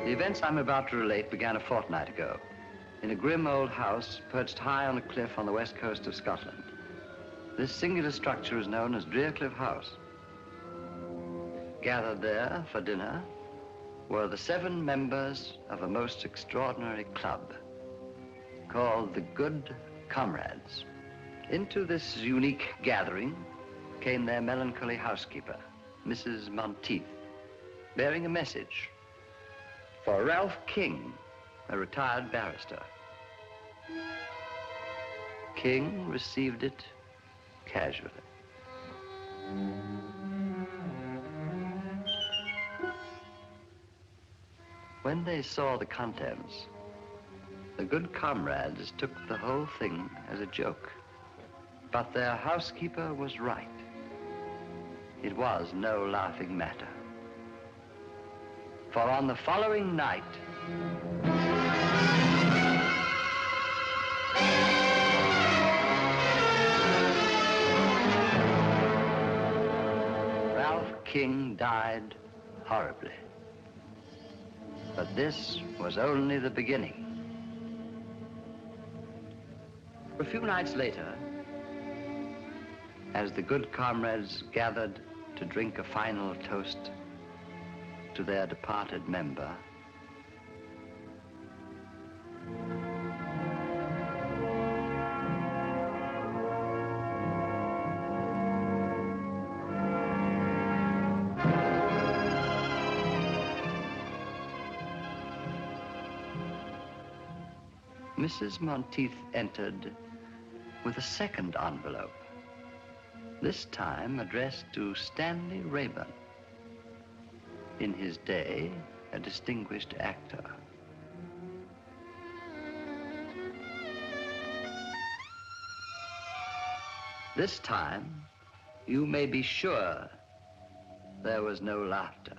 The events I'm about to relate began a fortnight ago in a grim old house perched high on a cliff on the west coast of Scotland. This singular structure is known as Cliff House. Gathered there for dinner were the 7 members of a most extraordinary club called the Good Comrades. Into this unique gathering came their melancholy housekeeper, Mrs. Monteith, bearing a message for Ralph King, a retired barrister. King received it casually. When they saw the contents, the Good Comrades took the whole thing as a joke. But their housekeeper was right. It was no laughing matter. For on the following night, Ralph King died horribly. But this was only the beginning. A few nights later, as the Good Comrades gathered to drink a final toast to their departed member, Mrs. Monteith entered with a second envelope, this time addressed to Stanley Rayburn, in his day a distinguished actor. This time, you may be sure there was no laughter.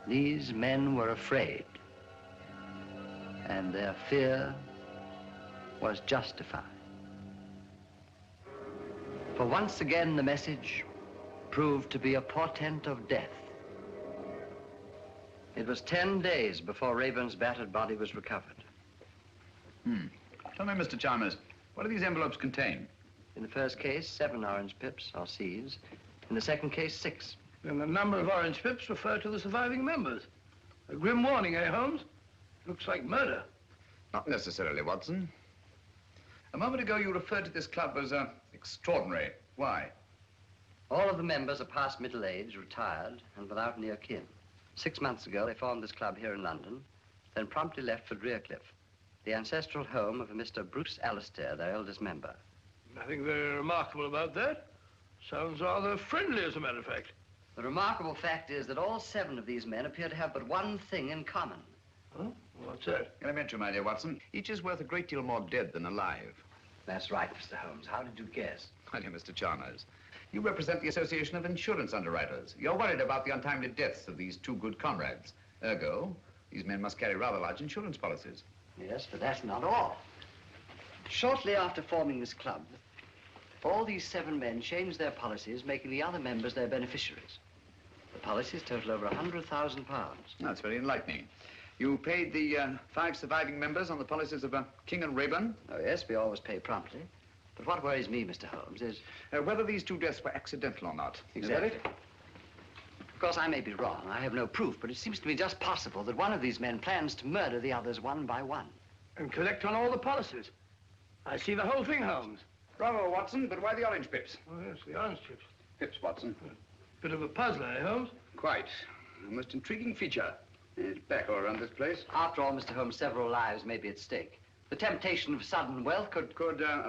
These men were afraid, and their fear was justified. For once again, the message proved to be a portent of death. It was 10 days before Rayburn's battered body was recovered. Tell me, Mr. Chalmers, what do these envelopes contain? In the first case, 7 orange pips, or seeds. In the second case, 6. And the number of orange pips refer to the surviving members. A grim warning, eh, Holmes? Looks like murder. Not necessarily, Watson. A moment ago, you referred to this club as extraordinary. Why? All of the members are past middle age, retired, and without near kin. 6 months ago, they formed this club here in London, then promptly left for Cliff, the ancestral home of a Mr. Bruce Alastair, their eldest member. Nothing very remarkable about that. Sounds rather friendly, as a matter of fact. The remarkable fact is that all 7 of these men appear to have but one thing in common. Huh? What's that? Elementary, my dear Watson. Each is worth a great deal more dead than alive. That's right, Mr. Holmes. How did you guess? My dear Mr. Chalmers, you represent the Association of Insurance Underwriters. You're worried about the untimely deaths of these 2 good comrades. Ergo, these men must carry rather large insurance policies. Yes, but that's not all. Shortly after forming this club, all these 7 men changed their policies, making the other members their beneficiaries. The policies total over £100,000. That's very enlightening. You paid the 5 surviving members on the policies of King and Rayburn? Oh, yes, we always pay promptly. But what worries me, Mr. Holmes, is... whether these 2 deaths were accidental or not. Exactly. Is that it? Of course, I may be wrong. I have no proof, but it seems to me just possible that one of these men plans to murder the others one by one. And collect on all the policies. I see the whole thing, Holmes. Bravo, Watson, but why the orange pips? Oh, yes, the orange chips. Pips, Watson. Bit of a puzzler, eh, Holmes? Quite. A most intriguing feature. It's back all around this place. After all, Mr. Holmes, several lives may be at stake. The temptation of sudden wealth could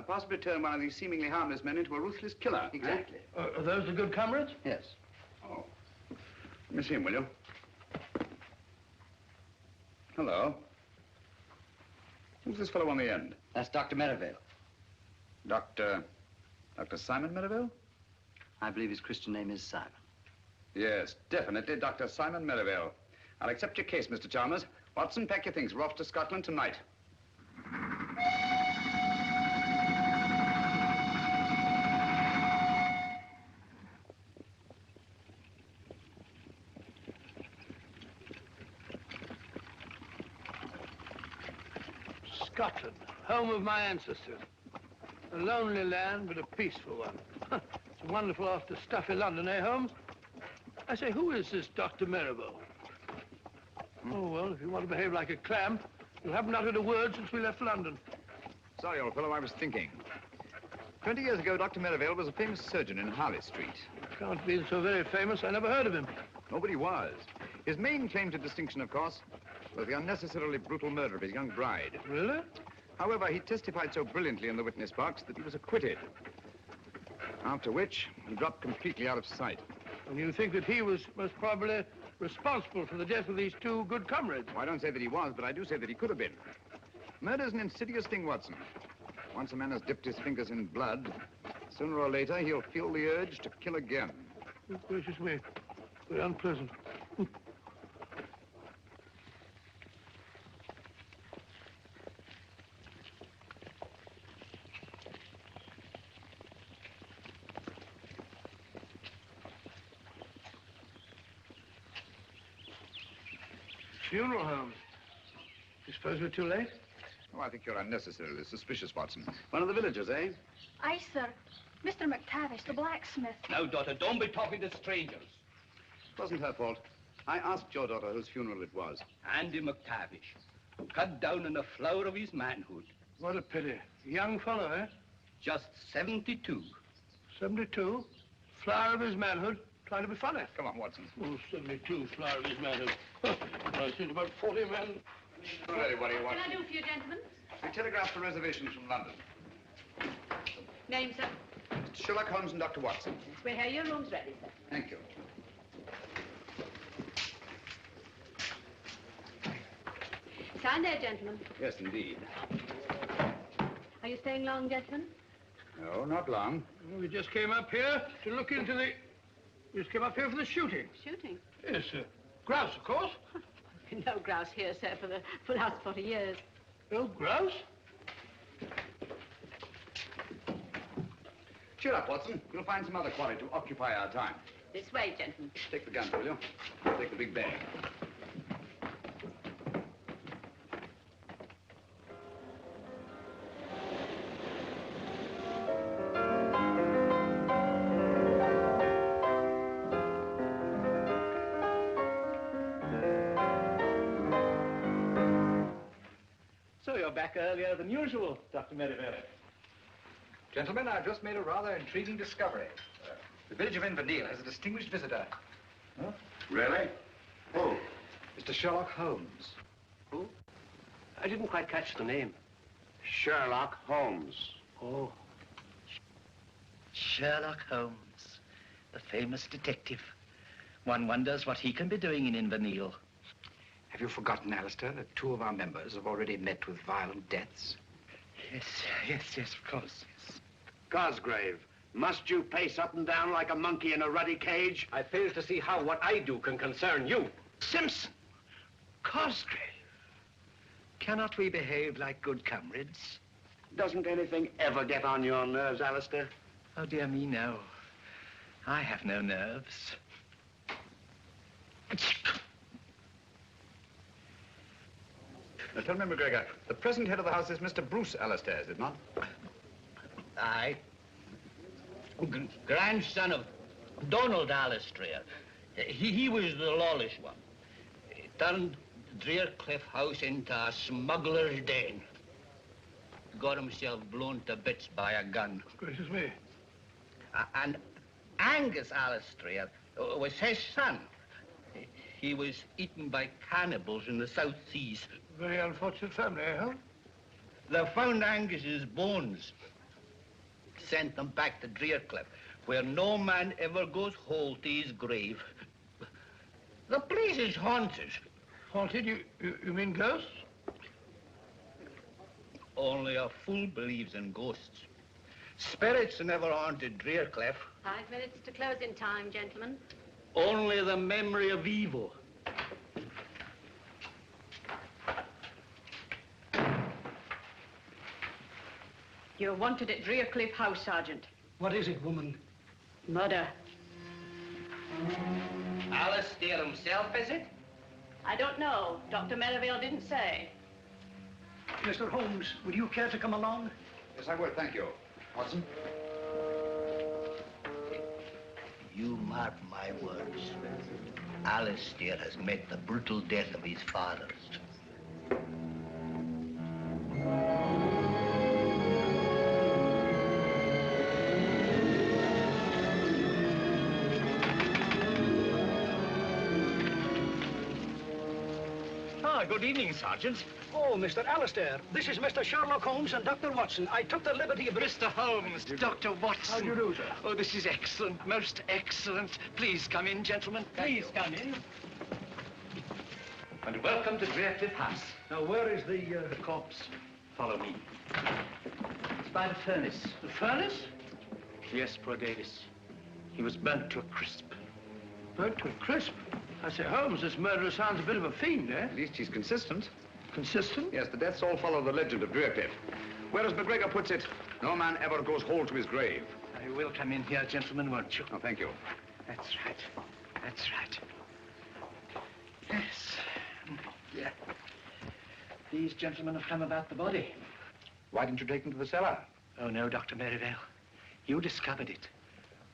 possibly turn one of these seemingly harmless men into a ruthless killer. Exactly. Are those the Good Comrades? Yes. Oh. Let me see him, will you? Hello. Who's this fellow on the end? That's Dr. Merivale. Dr. Simon Merivale? I believe his Christian name is Simon. Yes, definitely Dr. Simon Merivale. I'll accept your case, Mr. Chalmers. Watson, pack your things. We're off to Scotland tonight. Scotland, home of my ancestors. A lonely land, but a peaceful one. It's wonderful after stuffy London, eh, Holmes? I say, who is this Dr. Merivale? Oh, well, if you want to behave like a clam, you haven't uttered a word since we left London. Sorry, old fellow, I was thinking. 20 years ago, Dr. Merivale was a famous surgeon in Harley Street. Can't be so very famous. I never heard of him. Nobody was. His main claim to distinction, of course, was the unnecessarily brutal murder of his young bride. Really? However, he testified so brilliantly in the witness box that he was acquitted. After which, he dropped completely out of sight. And you think that he was most probably responsible for the death of these two good comrades? Well, I don't say that he was, but I do say that he could have been. Murder's an insidious thing, Watson. Once a man has dipped his fingers in blood, sooner or later he'll feel the urge to kill again. Oh, gracious me. Very unpleasant. Funeral home. You suppose we're too late? Oh, I think you're unnecessarily suspicious, Watson. One of the villagers, eh? Aye, sir. Mr. McTavish, the blacksmith. Now, daughter, don't be talking to strangers. It wasn't her fault. I asked your daughter whose funeral it was. Andy McTavish, cut down in the flower of his manhood. What a pity. Young fellow, eh? Just 72. 72. Flower of his manhood. Trying to be funny. Come on, Watson. Oh, 72. Flower of his manhood. I've seen about 40 men. All ready, what do you want? What can I do for you, gentlemen? We telegraphed for reservations from London. Name, sir? Sherlock, Holmes, and Dr. Watson. We're here. Your room's ready, sir. Thank you. Sign there, gentlemen. Yes, indeed. Are you staying long, gentlemen? No, not long. Well, we just came up here to look into the... We just came up here for the shooting. Shooting? Yes, sir. Grouse, of course. No grouse here, sir, for the last 40 years. No grouse? Cheer up, Watson. We'll find some other quarry to occupy our time. This way, gentlemen. Take the gun, will you? I'll take the big bag. So you're back earlier than usual, Dr. Merivale. Gentlemen, I've just made a rather intriguing discovery. The village of Inverness has a distinguished visitor. Huh? Really? Who? Mr. Sherlock Holmes. Who? I didn't quite catch the name. Sherlock Holmes. Oh. Sherlock Holmes, the famous detective. One wonders what he can be doing in Inverness. Have you forgotten, Alastair, that 2 of our members have already met with violent deaths? Yes, of course, yes. Cosgrave, must you pace up and down like a monkey in a ruddy cage? I fail to see how what I do can concern you. Simpson! Cosgrave! Cannot we behave like good comrades? Doesn't anything ever get on your nerves, Alastair? Oh, dear me, no. I have no nerves. Now, tell me, McGregor, the present head of the house is Mr. Bruce Alastair, is it not? Aye. Grandson of Donald Alastair. He was the lawless one. He turned Drearcliff House into a smuggler's den. Got himself blown to bits by a gun. Gracious me. And Angus Alastair was his son. He was eaten by cannibals in the South Seas. Very unfortunate family, eh, Holmes? They found Angus's bones. Sent them back to Drearcliff, where no man ever goes whole to his grave. The place is haunted. Haunted? You mean ghosts? Only a fool believes in ghosts. Spirits never haunted Drearcliff. 5 minutes to closing time, gentlemen. Only the memory of evil. You're wanted at Drearcliff House, Sergeant. What is it, woman? Murder. Alastair himself, is it? I don't know. Dr. Merivale didn't say. Mr. Holmes, would you care to come along? Yes, I would, thank you. Watson? You mark my words. Alastair has met the brutal death of his fathers. Good evening, Sergeant. Oh, Mr. Alastair, this is Mr. Sherlock Holmes and Dr. Watson. I took the liberty of... Mr. Holmes, Dr. Watson. How do you do, sir? Oh, this is excellent, most excellent. Please come in, gentlemen. Please come in. And welcome to Greatcliff House. Now, where is the corpse? Follow me. It's by the furnace. The furnace? Yes, poor Davis. He was burnt to a crisp. Burnt to a crisp? I say, Holmes, this murderer sounds a bit of a fiend, eh? At least he's consistent. Consistent? Yes, the deaths all follow the legend of Greatcliff. Whereas McGregor puts it, no man ever goes whole to his grave. You will come in here, gentlemen, won't you? Oh, thank you. That's right. That's right. Yes. Yeah. These gentlemen have come about the body. Why didn't you take him to the cellar? Oh, no, Dr. Merivale. You discovered it.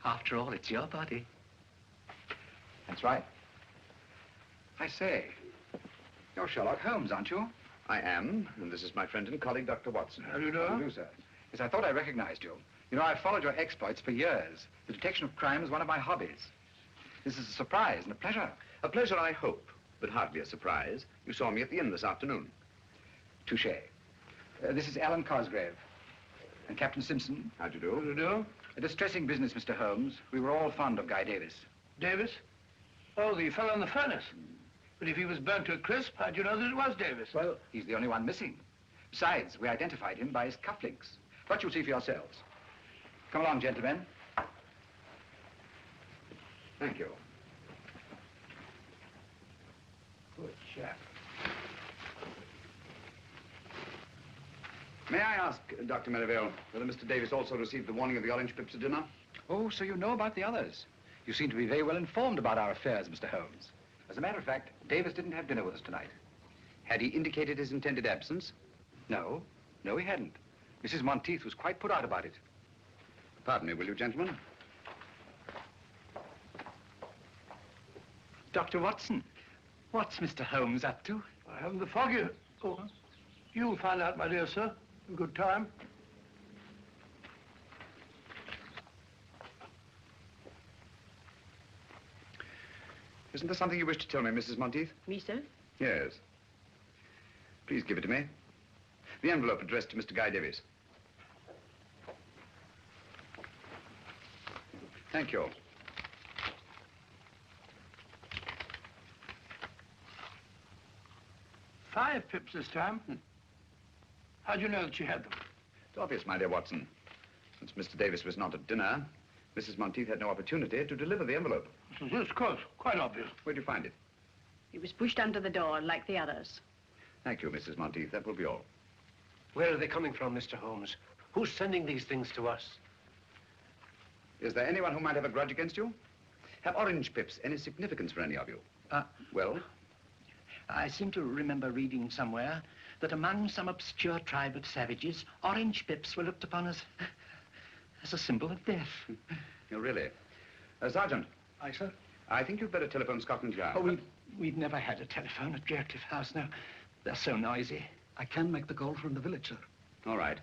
After all, it's your body. That's right. I say, you're Sherlock Holmes, aren't you? I am, and this is my friend and colleague, Dr. Watson. How do you know? How do you do, sir? Yes, I thought I recognized you. You know, I've followed your exploits for years. The detection of crime is one of my hobbies. This is a surprise and a pleasure. A pleasure, I hope, but hardly a surprise. You saw me at the inn this afternoon. Touché. This is Alan Cosgrave. And Captain Simpson. How do you do? How do you do? A distressing business, Mr. Holmes. We were all fond of Guy Davis. Davis? Oh, the fellow in the furnace. But if he was burnt to a crisp, how'd you know that it was Davis? Well, he's the only one missing. Besides, we identified him by his cufflinks. But you'll see for yourselves. Come along, gentlemen. Thank you. Good chap. May I ask, Dr. Merivale, whether Mr. Davis also received the warning of the orange pips at dinner? Oh, so you know about the others. You seem to be very well informed about our affairs, Mr. Holmes. As a matter of fact, Davis didn't have dinner with us tonight. Had he indicated his intended absence? No. No, he hadn't. Mrs. Monteith was quite put out about it. Pardon me, will you, gentlemen? Dr. Watson, what's Mr. Holmes up to? I haven't the foggiest. Oh, you'll find out, my dear sir, in good time. Isn't there something you wish to tell me, Mrs. Monteith? Me, sir? Yes. Please give it to me. The envelope addressed to Mr. Guy Davis. Thank you. $5 pips this time. How'd you know that you had them? It's obvious, my dear Watson. Since Mr. Davis was not at dinner, Mrs. Monteith had no opportunity to deliver the envelope. Yes, of course. Quite obvious. Where'd you find it? It was pushed under the door like the others. Thank you, Mrs. Monteith. That will be all. Where are they coming from, Mr. Holmes? Who's sending these things to us? Is there anyone who might have a grudge against you? Have orange pips any significance for any of you? Well? I seem to remember reading somewhere that among some obscure tribe of savages, orange pips were looked upon as a symbol of death. Oh, really? Sergeant. Aye, sir? I think you'd better telephone Scotland Yard. Oh, we've never had a telephone at Greatcliff House now. They're so noisy. I can make the call from the village, sir. All right.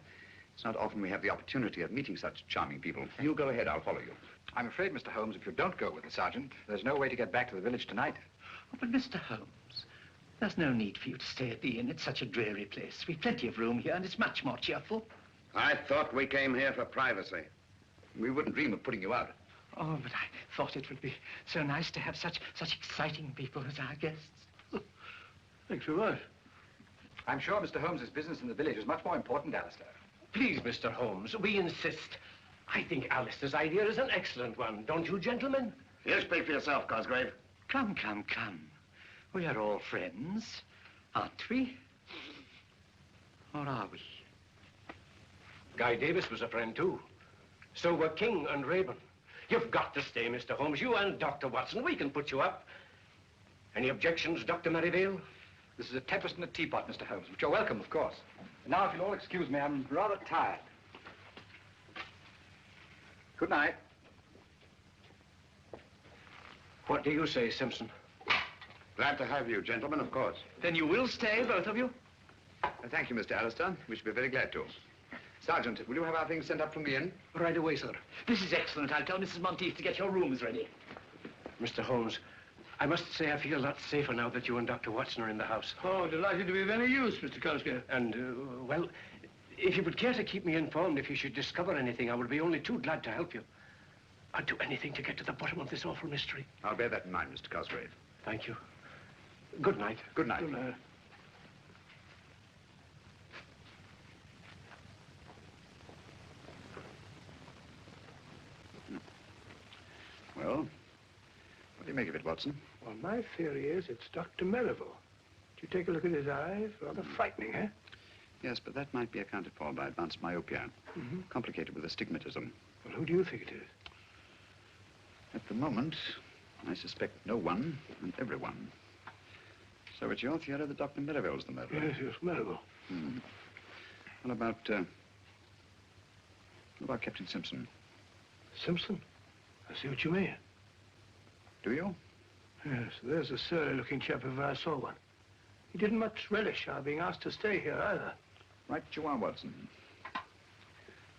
It's not often we have the opportunity of meeting such charming people. You go ahead, I'll follow you. I'm afraid, Mr. Holmes, if you don't go with the sergeant, there's no way to get back to the village tonight. Oh, but Mr. Holmes, there's no need for you to stay at the inn. It's such a dreary place. We've plenty of room here, and it's much more cheerful. I thought we came here for privacy. We wouldn't dream of putting you out. Oh, but I thought it would be so nice to have such exciting people as our guests. Thanks very much. I'm sure Mr. Holmes's business in the village is much more important, Alastair. Please, Mr. Holmes, we insist. I think Alastair's idea is an excellent one. Don't you, gentlemen? You speak for yourself, Cosgrave. Come. We are all friends, aren't we? Or are we? Guy Davis was a friend, too. So were King and Rayburn. You've got to stay, Mr. Holmes. You and Dr. Watson, we can put you up. Any objections, Dr. Merivale? This is a tempest in a teapot, Mr. Holmes, but you're welcome, of course. And now, if you'll all excuse me, I'm rather tired. Good night. What do you say, Simpson? Glad to have you, gentlemen, of course. Then you will stay, both of you? Thank you, Mr. Alastair. We should be very glad to. Sergeant, will you have our things sent up from the inn? Right away, sir. This is excellent. I'll tell Mrs. Monteith to get your rooms ready. Mr. Holmes, I must say I feel a lot safer now that you and Dr. Watson are in the house. Oh, delighted to be of any use, Mr. Cosgrave. And, well, if you would care to keep me informed if you should discover anything, I would be only too glad to help you. I'd do anything to get to the bottom of this awful mystery. I'll bear that in mind, Mr. Cosgrave. Thank you. Good night. Good night. Good night. Well, what do you make of it, Watson? Well, my theory is it's Dr. Merivale. Did you take a look at his eyes? Rather frightening, eh? Yes, but that might be accounted for by advanced myopia, complicated with astigmatism. Well, who do you think it is? At the moment, I suspect no one and everyone. So it's your theory that Dr. Merivale's the murderer? Yes, Merivale. What about Captain Simpson? Simpson? I see what you mean. Do you? Yes, there's a surly-looking chap if I saw one. He didn't much relish our being asked to stay here, either. Right you are, Watson.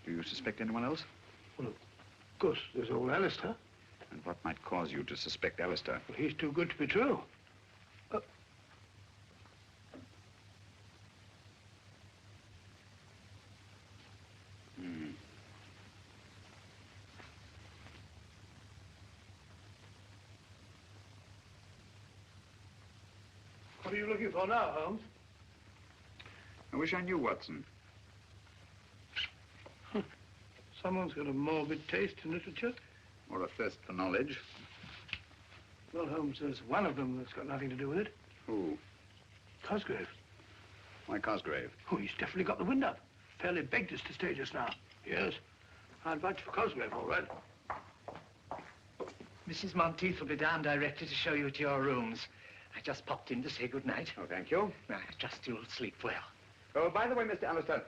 Do you suspect anyone else? Well, of course, there's old Alastair. And what might cause you to suspect Alastair? Well, he's too good to be true. What are you looking for now, Holmes? I wish I knew, Watson. Someone's got a morbid taste in literature. Or a thirst for knowledge. Well, Holmes, there's one of them that's got nothing to do with it. Who? Cosgrave. Why Cosgrave? Oh, he's definitely got the wind up. Fairly begged us to stay just now. Yes. I'd vouch for Cosgrave, all right. Mrs. Monteith will be down directly to show you to your rooms. I just popped in to say good night. Oh, thank you. I trust you'll sleep well. Oh, by the way, Mr. Alastair,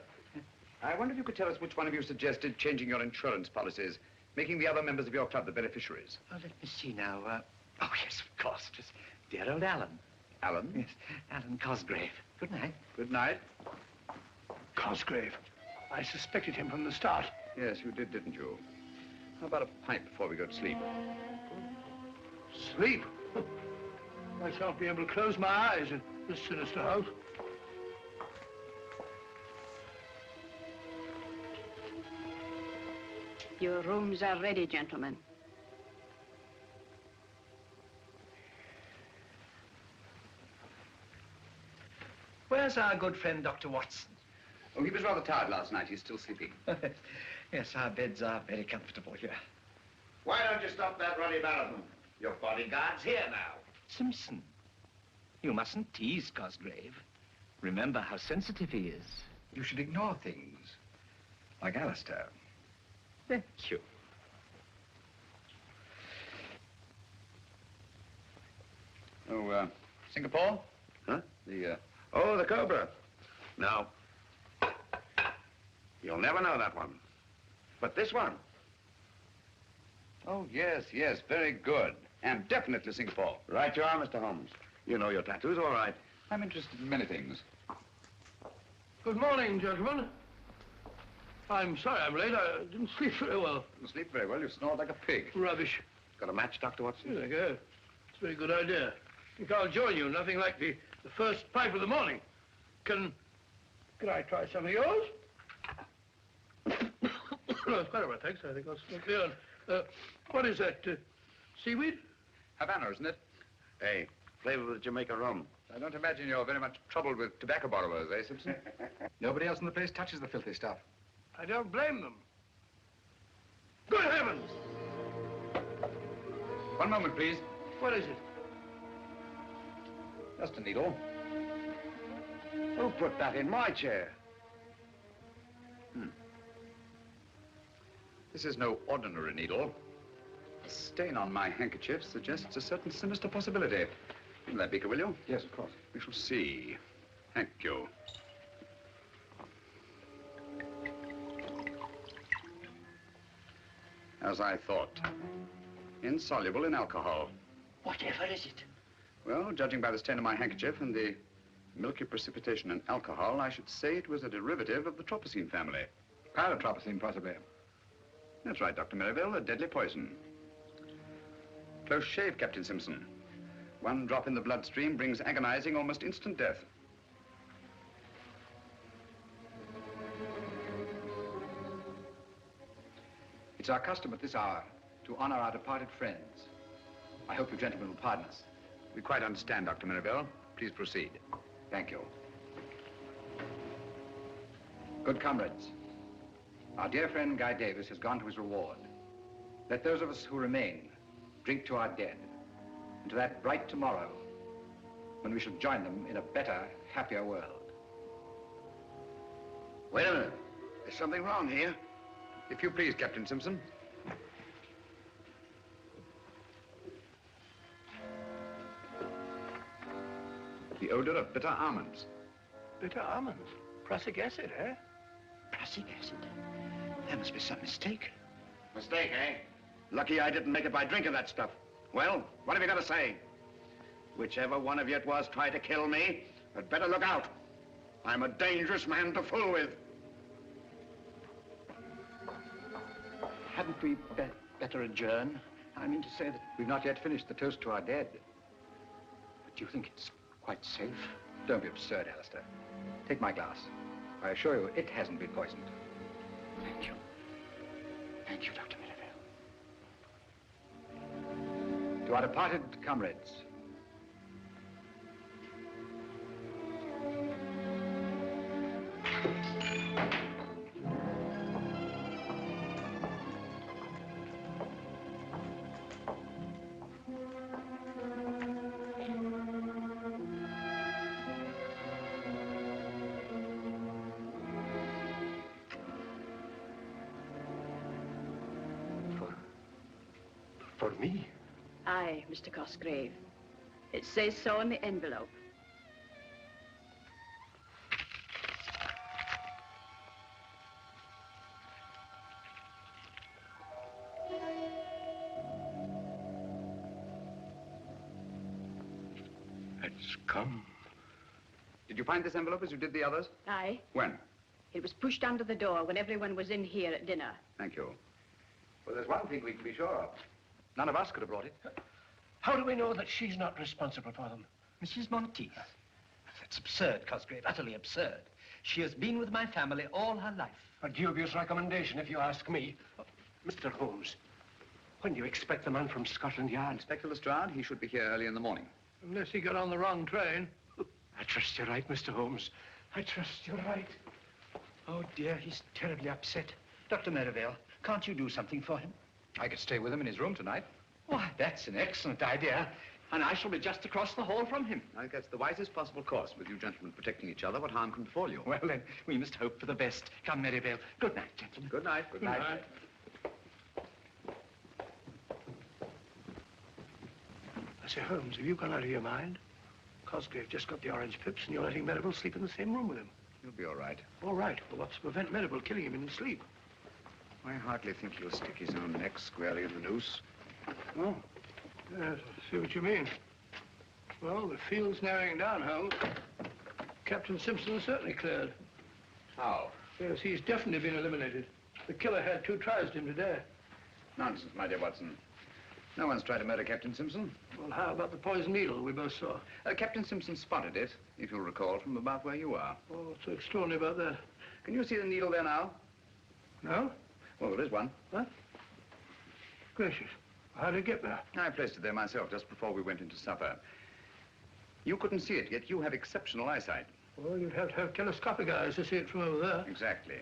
I wonder if you could tell us which one of you suggested changing your insurance policies, making the other members of your club the beneficiaries. Oh, let me see now. Oh, yes, of course. It was dear old Alan. Alan? Yes, Alan Cosgrave. Good night. Good night. Cosgrave. I suspected him from the start. Yes, you did, didn't you? How about a pipe before we go to sleep? Sleep? I shan't be able to close my eyes in this sinister house. Your rooms are ready, gentlemen. Where's our good friend, Dr. Watson? Oh, he was rather tired last night. He's still sleeping. Yes, our beds are very comfortable here. Why don't you stop that ruddy marathon? Your bodyguard's here now. Simpson, you mustn't tease Cosgrave. Remember how sensitive he is. You should ignore things. Like Alastair. Thank you. Oh, Singapore? Huh? The, Oh, the Cobra. No. You'll never know that one. But this one. Oh, yes, yes, very good. And definitely Singapore. Right you are, Mr. Holmes. You know your tattoos, all right. I'm interested in many things. Good morning, gentlemen. I'm sorry I'm late. I didn't sleep very well. You sleep very well. You snore like a pig. Rubbish. Got a match, Dr. Watson? Here I go. It's a very good idea. I think I'll join you. Nothing like the first pipe of the morning. Can I try some of yours? No, it's quite all right, thanks. I think I'll smoke the own. What is that? Seaweed? Havana, isn't it? Hey, flavor of the Jamaica rum. I don't imagine you're very much troubled with tobacco borrowers, eh, Simpson? Nobody else in the place touches the filthy stuff. I don't blame them. Good heavens! One moment, please. What is it? Just a needle. Who put that in my chair? This is no ordinary needle. The stain on my handkerchief suggests a certain sinister possibility. That beaker, will you? Yes, of course. We shall see. Thank you. As I thought. Insoluble in alcohol. Whatever is it? Well, judging by the stain on my handkerchief and the milky precipitation in alcohol, I should say it was a derivative of the tropicine family. Paratropicine, possibly. That's right, Dr. Merivale, a deadly poison. Close shave, Captain Simpson. One drop in the bloodstream brings agonizing, almost instant death. It's our custom at this hour to honor our departed friends. I hope you gentlemen will pardon us. We quite understand, Dr. Merivale. Please proceed. Thank you. Good comrades, our dear friend Guy Davis has gone to his reward. Let those of us who remain drink to our dead and to that bright tomorrow when we shall join them in a better, happier world. Wait a minute. There's something wrong here. If you please, Captain Simpson. The odor of bitter almonds. Bitter almonds? Prussic acid, eh? Prussic acid? There must be some mistake. Mistake, eh? Lucky I didn't make it by drinking that stuff. Well, what have you got to say? Whichever one of you it was tried to kill me, had better look out. I'm a dangerous man to fool with. Hadn't we better adjourn? I mean to say that... We've not yet finished the toast to our dead. But do you think it's quite safe? Don't be absurd, Alastair. Take my glass. I assure you, it hasn't been poisoned. Thank you. Thank you, Dr. Merivale. To our departed comrades. For me? Aye, Mr. Cosgrave. It says so in the envelope. It's come. Did you find this envelope as you did the others? Aye. When? It was pushed under the door when everyone was in here at dinner. Thank you. Well, there's one thing we can be sure of. None of us could have brought it. How do we know that she's not responsible for them? Mrs. Monteith. That's absurd, Cosgrave, utterly absurd. She has been with my family all her life. A dubious recommendation, if you ask me. Mr. Holmes, when do you expect the man from Scotland Yard? Inspector Lestrade, he should be here early in the morning. Unless he got on the wrong train. I trust you're right, Mr. Holmes. I trust you're right. Oh, dear, he's terribly upset. Dr. Merivale, can't you do something for him? I could stay with him in his room tonight. Why, that's an excellent idea. And I shall be just across the hall from him. I think that's the wisest possible course. With you gentlemen protecting each other, what harm can befall you? Well, then, we must hope for the best. Come, Merivale. Good night, gentlemen. Good night. Good night. I say, Holmes, have you gone out of your mind? Cosgrave just got the orange pips and you're letting Merivale sleep in the same room with him. You'll be all right. All right. Well, what's to prevent Merivale killing him in his sleep? I hardly think he'll stick his own neck squarely in the noose. Oh. Yes, I see what you mean. Well, the field's narrowing down, Holmes. Captain Simpson is certainly cleared. How? Yes, he's definitely been eliminated. The killer had 2 tries at him today. Nonsense, my dear Watson. No one's tried to murder Captain Simpson. Well, how about the poison needle we both saw? Captain Simpson spotted it, if you'll recall, from about where you are. Oh, what's so extraordinary about that? Can you see the needle there now? No? Well, there is one. What? Gracious. How did it get there? I placed it there myself just before we went into supper. You couldn't see it, yet you have exceptional eyesight. Well, you'd have to have telescopic eyes to see it from over there. Exactly.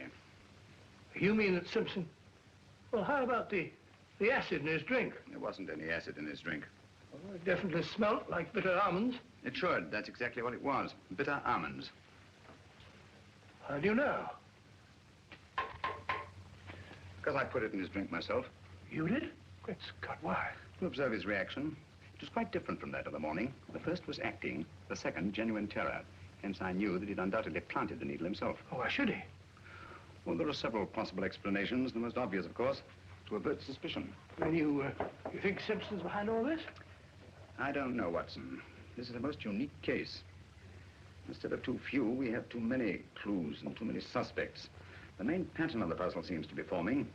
You mean that Simpson... Well, how about the acid in his drink? There wasn't any acid in his drink. Well, it definitely smelt like bitter almonds. It should. That's exactly what it was. Bitter almonds. How do you know? Because I put it in his drink myself. You did? Great Scott, why? To observe his reaction. It was quite different from that of the morning. The first was acting, the second genuine terror. Hence I knew that he'd undoubtedly planted the needle himself. Oh, why should he? Well, there are several possible explanations. The most obvious, of course, to avert suspicion. And you think Simpson's behind all this? I don't know, Watson. This is a most unique case. Instead of too few, we have too many clues and too many suspects. The main pattern of the puzzle seems to be forming,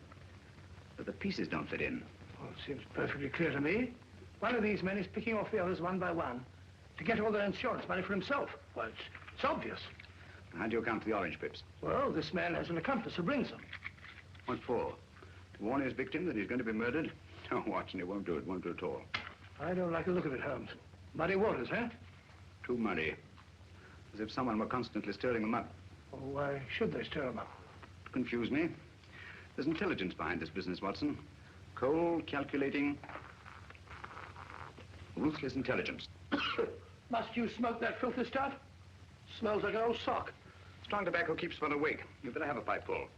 but the pieces don't fit in. Well, it seems perfectly clear to me. One of these men is picking off the others one by one to get all their insurance money for himself. Well, it's obvious. How do you account for the orange pips? Well, this man has an accomplice who brings them. What for? To warn his victim that he's going to be murdered? Oh, Watson, it won't do it. Won't do it at all. I don't like the look of it, Holmes. Muddy waters, eh? Too muddy. As if someone were constantly stirring them up. Well, why should they stir them up? To confuse me. There's intelligence behind this business, Watson. Cold, calculating, ruthless intelligence. Must you smoke that filthy stuff? Smells like an old sock. Strong tobacco keeps one awake. You'd better have a pipeful.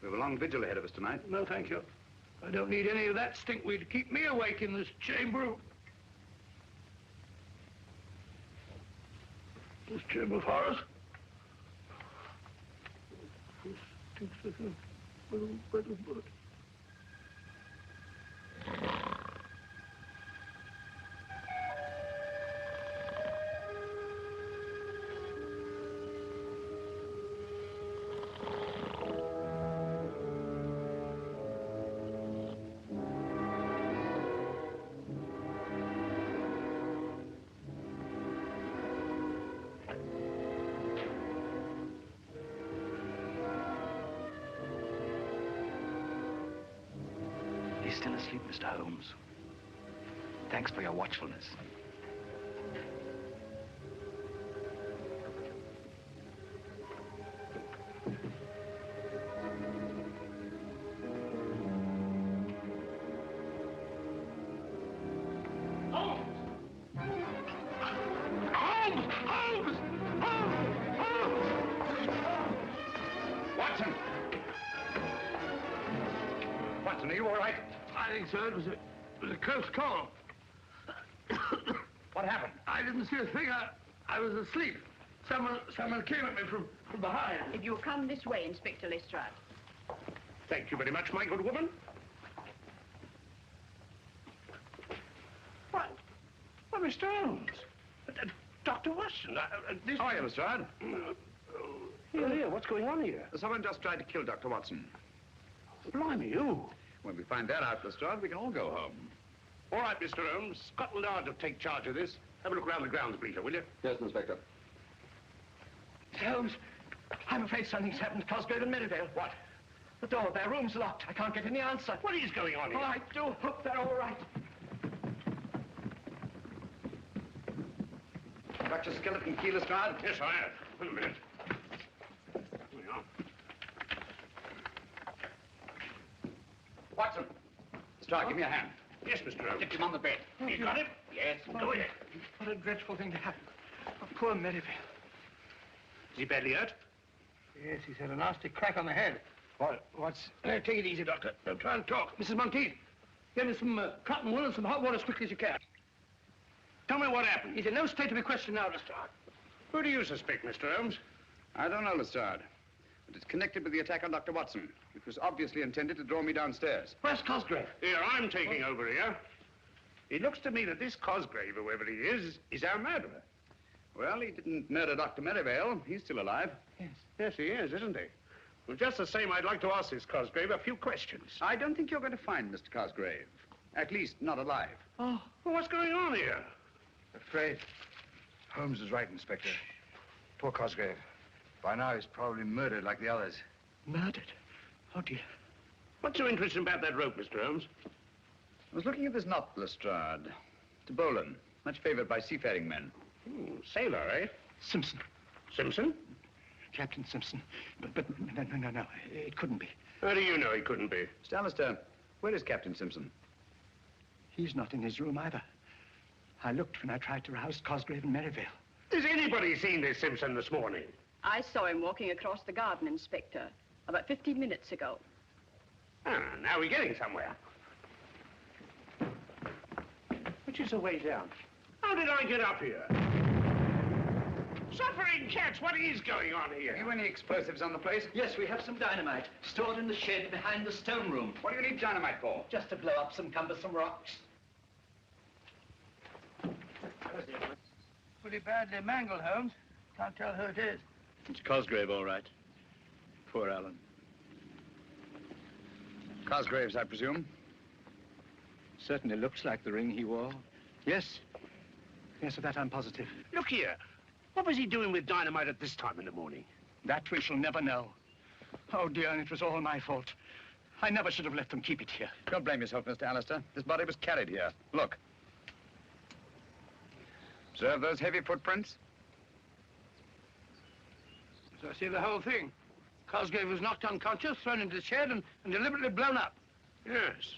We have a long vigil ahead of us tonight. No, thank you. I don't need any of that stinkweed to keep me awake in this chamber. This chamber of horrors. Stinks like a little bed of blood. He's still asleep, Mr. Holmes. Thanks for your watchfulness. Watson! Watson, are you all right? I think so. It was a close call. What happened? I didn't see a thing. I was asleep. Someone came at me from behind. If you'll come this way, Inspector Lestrade. Thank you very much, my good woman. What? Well, Mr. Holmes. Dr. Watson. This... How are you, Lestrade? Here, what's going on here? Someone just tried to kill Dr. Watson. Blimey, you. When we find that out, Lestrade, we can all go home. All right, Mr. Holmes. Scotland Yard will take charge of this. Have a look around the grounds, Bleeter, will you? Yes, Inspector. Mr. Holmes, I'm afraid something's happened to Cosgrave and Merivale. What? The door of their room's locked. I can't get any answer. What is going on here? Oh, I do hope they're all right. Got your skeleton key, Lestrade? Yes, I have. Wait a minute. Here we are. Watson! Lestrade, give me a hand. Yes, Mr. Holmes. Get him on the bed. You got it? Yes. Go ahead. What a dreadful thing to happen. Oh, poor Merivale. Is he badly hurt? Yes, he's had a nasty crack on the head. What's... Take it easy, Doctor. Don't try and talk. Mrs. Monteith, get me some cotton wool and some hot water as quickly as you can. Tell me what happened. He's in no state to be questioned now, Lestrade. Who do you suspect, Mr. Holmes? I don't know, Lestrade. But it's connected with the attack on Dr. Watson. It was obviously intended to draw me downstairs. Where's Cosgrave? Here, I'm taking over here. It looks to me that this Cosgrave, whoever he is our murderer. Well, he didn't murder Dr. Merivale. He's still alive. Yes, he is, isn't he? Well, just the same, I'd like to ask this Cosgrave a few questions. I don't think you're going to find Mr. Cosgrave. At least, not alive. Oh, well, what's going on here? Afraid Holmes is right, Inspector. Poor Cosgrave. By now, he's probably murdered like the others. Murdered? Oh, dear. What's so interesting about that rope, Mr. Holmes? I was looking at this knot, Lestrade. To Bolan, much favored by seafaring men. Sailor, eh? Simpson. Simpson? Captain Simpson. But no. It couldn't be. How do you know he couldn't be? Mr. Alastair, where is Captain Simpson? He's not in his room either. I looked when I tried to rouse Cosgrave and Merivale. Has anybody seen this Simpson this morning? I saw him walking across the garden, Inspector, about 15 minutes ago. Ah, now we're getting somewhere. But is the way down. How did I get up here? Suffering cats, what is going on here? Have you any explosives on the place? Yes, we have some dynamite stored in the shed behind the stone room. What do you need dynamite for? Just to blow up some cumbersome rocks. Pretty badly mangled, Holmes. Can't tell who it is. It's Cosgrave, all right. Poor Alan. Cosgrave's, I presume? Certainly looks like the ring he wore. Yes. Yes, of that I'm positive. Look here. What was he doing with dynamite at this time in the morning? That we shall never know. Oh, dear, it was all my fault. I never should have let them keep it here. Don't blame yourself, Mr. Alastair. This body was carried here. Look. Observe those heavy footprints? So I see the whole thing. Cosgrave was knocked unconscious, thrown into the shed, and deliberately blown up. Yes.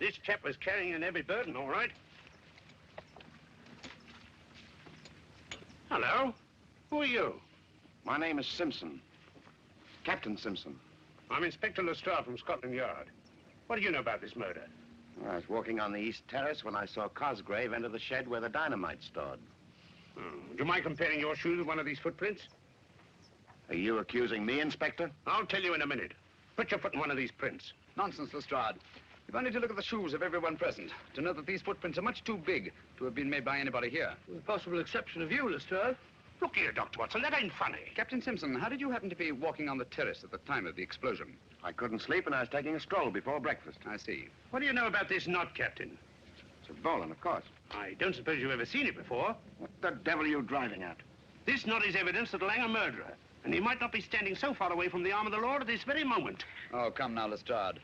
This chap was carrying an heavy burden, all right. Hello. Who are you? My name is Simpson. Captain Simpson. I'm Inspector Lestrade from Scotland Yard. What do you know about this murder? I was walking on the east terrace when I saw Cosgrave enter the shed where the dynamite's stored. Do you mind comparing your shoes with one of these footprints? Are you accusing me, Inspector? I'll tell you in a minute. Put your foot in one of these prints. Nonsense, Lestrade. You've only to look at the shoes of everyone present to know that these footprints are much too big to have been made by anybody here. With the possible exception of you, Lestrade. Look here, Dr. Watson, that ain't funny. Captain Simpson, how did you happen to be walking on the terrace at the time of the explosion? I couldn't sleep and I was taking a stroll before breakfast. I see. What do you know about this knot, Captain? It's a bowline, of course. I don't suppose you've ever seen it before. What the devil are you driving at? This knot is evidence that'll hang a murderer. And he might not be standing so far away from the arm of the law at this very moment. Oh, come now, Lestrade.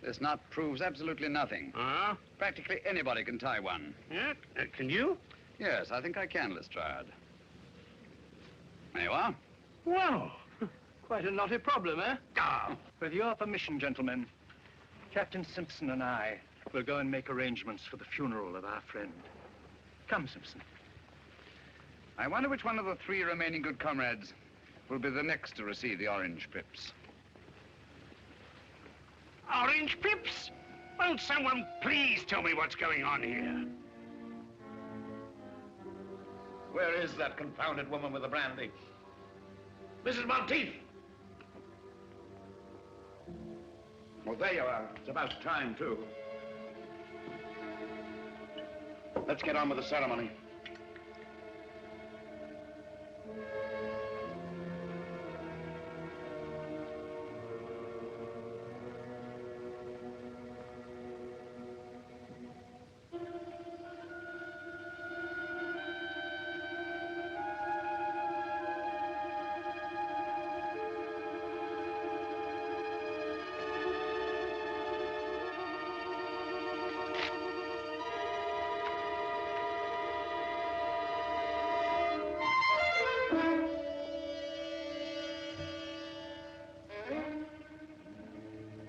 This knot proves absolutely nothing. Ah? Practically anybody can tie one. Yeah? Can you? Yes, I think I can, Lestrade. There you are. Well, quite a knotty problem, eh? Ah. With your permission, gentlemen, Captain Simpson and I will go and make arrangements for the funeral of our friend. Come, Simpson. I wonder which one of the three remaining good comrades will be the next to receive the orange pips. Orange pips? Won't someone please tell me what's going on here? Where is that confounded woman with the brandy? Mrs. Monteith! Well, there you are. It's about time, too. Let's get on with the ceremony.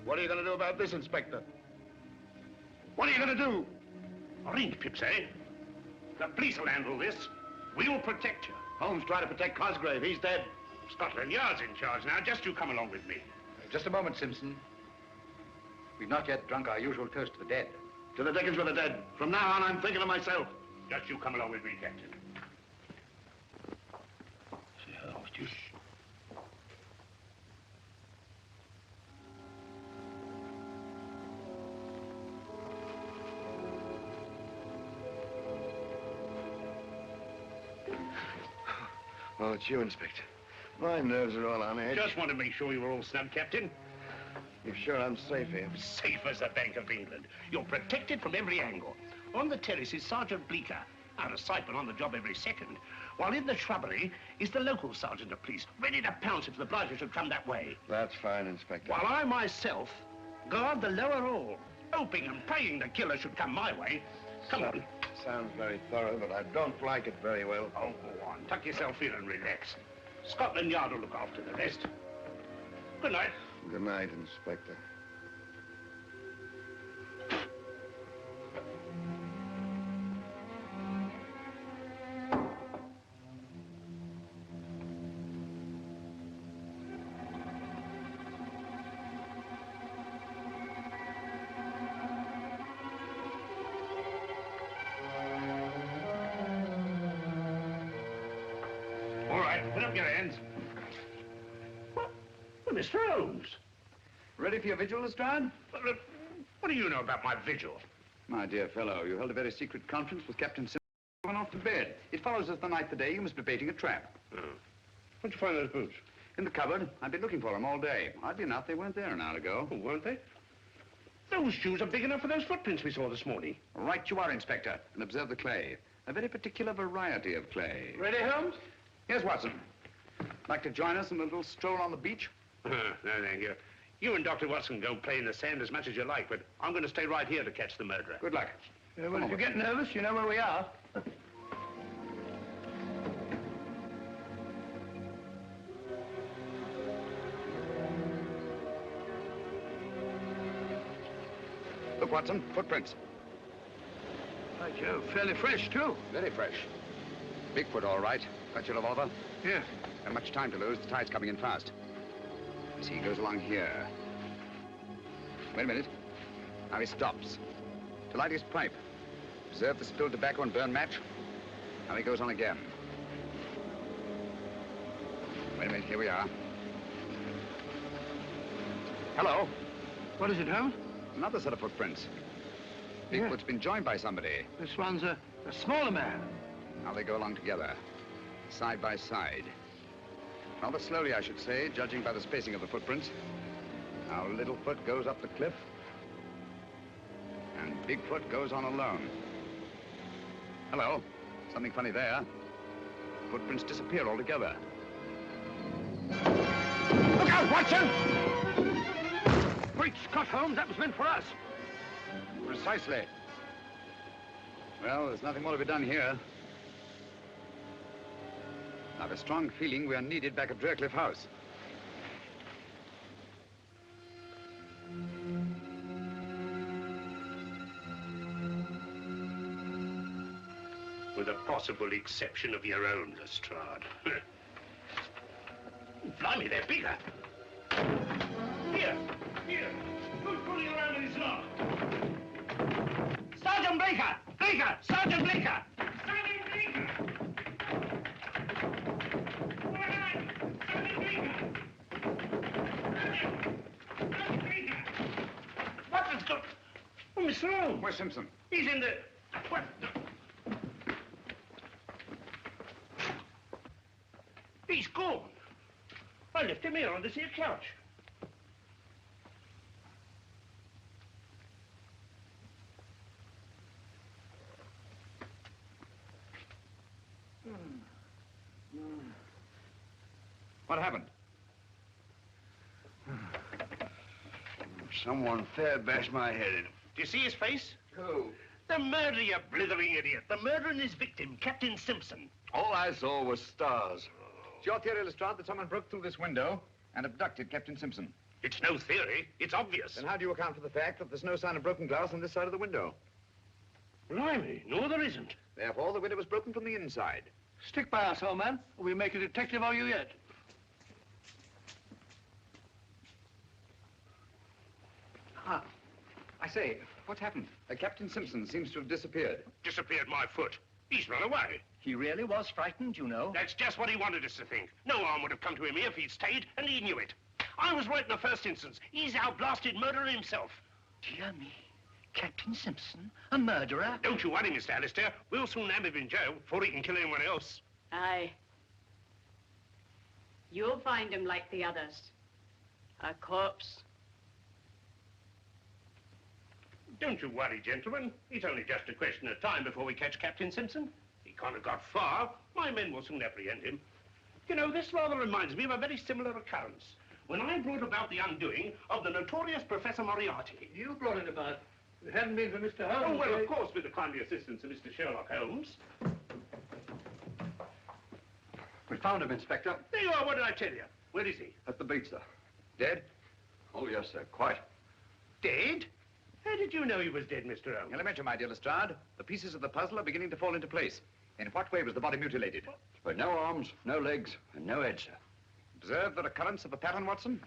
What are you going to do about this, Inspector? What are you going to do? Orange pips, eh? The police will handle this. We'll protect you. Holmes tried to protect Cosgrave. He's dead. Scotland Yard's in charge now. Just you come along with me. Just a moment, Simpson. We've not yet drunk our usual toast to the dead. To the dickens with the dead. From now on, I'm thinking of myself. Just you come along with me, Captain. Oh, it's you, Inspector. My nerves are all on edge. Just want to make sure you were all snug, Captain. You're sure I'm safe here? Safe as the Bank of England. You're protected from every angle. On the terrace is Sergeant Bleecker, out of sight but on the job every second. While in the shrubbery is the local sergeant of police, ready to pounce if the blighter should come that way. That's fine, Inspector. While I myself guard the lower hall, hoping and praying the killer should come my way. Come on. Sounds very thorough, but I don't like it very well. Oh, go on. Tuck yourself in and relax. Scotland Yard will look after the rest. Good night. Good night, Inspector. up your hands. What? Well, Mr. Holmes. Ready for your vigil, Lestrade? What do you know about my vigil? My dear fellow, you held a very secret conference with Captain Simpson and went off to bed. It follows as the night the day you must be baiting a trap. Oh. Where'd you find those boots? In the cupboard. I've been looking for them all day. Oddly enough, they weren't there an hour ago. Oh, weren't they? Those shoes are big enough for those footprints we saw this morning. Right you are, Inspector. And observe the clay. A very particular variety of clay. Ready, Holmes? Yes, Watson. Like to join us in a little stroll on the beach? No, thank you. You and Dr. Watson go play in the sand as much as you like, but I'm going to stay right here to catch the murderer. Good luck. Well, if you get nervous, you know where we are. Look, Watson, footprints. By Jove, fairly fresh, too. Very fresh. Bigfoot, all right. Got your revolver? Yes. Not much time to lose. The tide's coming in fast. You see, he goes along here. Wait a minute. Now he stops. To light his pipe. Observe the spilled tobacco and burn match. Now he goes on again. Wait a minute, here we are. Hello. What is it, Holmes? Another set of footprints. Bigfoot's been joined by somebody. This one's a smaller man. Now they go along together. Side by side. Rather slowly, I should say, judging by the spacing of the footprints. Now Littlefoot goes up the cliff. And Bigfoot goes on alone. Hello. Something funny there. Footprints disappear altogether. Look out, Watson! Great Scott, Holmes, that was meant for us. Precisely. Well, there's nothing more to be done here. I have a strong feeling we are needed back at Draycliff House. With a possible exception of your own, Lestrade. Blimey, they're bigger. Here. Who's pulling around in his lock? Sergeant Blaker! Sergeant Blaker! Sergeant Blaker! What has got... Oh, Mr. Holmes. Where's Simpson? He's in the... What? He's gone. I left him here on this here couch. What happened? Someone fair bashed my head in. Do you see his face? Who? The murderer, you blithering idiot. The murderer and his victim, Captain Simpson. All I saw was stars. It's your theory, Lestrade, that someone broke through this window and abducted Captain Simpson. It's no theory. It's obvious. Then how do you account for the fact that there's no sign of broken glass on this side of the window? Blimey, no, there isn't. Therefore, the window was broken from the inside. Stick by us, old man, or we make a detective of you yet. Ah, I say, what's happened? Captain Simpson seems to have disappeared. Disappeared my foot. He's run away. He really was frightened, you know. That's just what he wanted us to think. No harm would have come to him if he'd stayed, and he knew it. I was right in the first instance. He's our blasted murderer himself. Dear me. Captain Simpson, a murderer? Don't you worry, Mr. Alastair. We'll soon have him in jail before he can kill anyone else. Aye. You'll find him like the others. A corpse. Don't you worry, gentlemen. It's only just a question of time before we catch Captain Simpson. He can't have got far. My men will soon apprehend him. You know, this rather reminds me of a very similar occurrence. When I brought about the undoing of the notorious Professor Moriarty. You brought it about. If it hadn't been for Mr. Holmes... Oh, well, of course, with the kindly assistance of Mr. Sherlock Holmes. We found him, Inspector. There you are. What did I tell you? Where is he? At the beach, sir. Dead? Oh, yes, sir. Quite. Dead? How did you know he was dead, Mr. Holmes? Elementary, my dear Lestrade. The pieces of the puzzle are beginning to fall into place. In what way was the body mutilated? With no arms, no legs, and no head, sir. Observe the recurrence of the pattern, Watson?